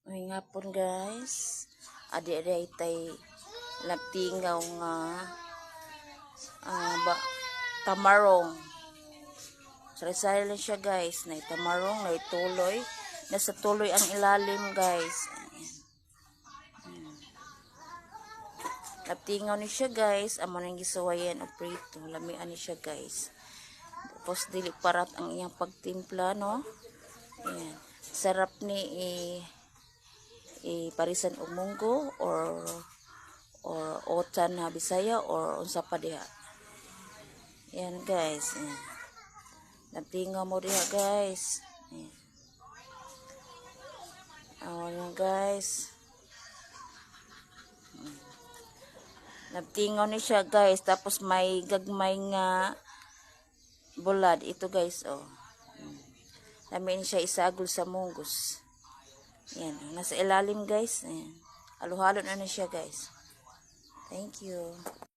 May nga po guys, adi-adi tay laptingaw nga tamarong. Sari-sari lang siya guys, na tamarong, na tuloy. Nasa tuloy ang ilalim guys. Laptingaw ni siya guys, amo nang gisuwayan o prito. Lamian ni siya guys. Tapos dili parat ang iyang pagtimpla, no? Ayan. Sarap ni parisan og munggo or otan na Bisaya or unsa pa diha. Yan guys. Ayan. Laptingaw mo diha guys. Ayan. Ayan guys. Laptingaw ni siya guys, tapos may gagmay nga bulad ito guys, oh. Lamin siya isagol sa munggos. Yan, nasa ilalim guys. Ayan. Halo-halo na siya guys. Thank you.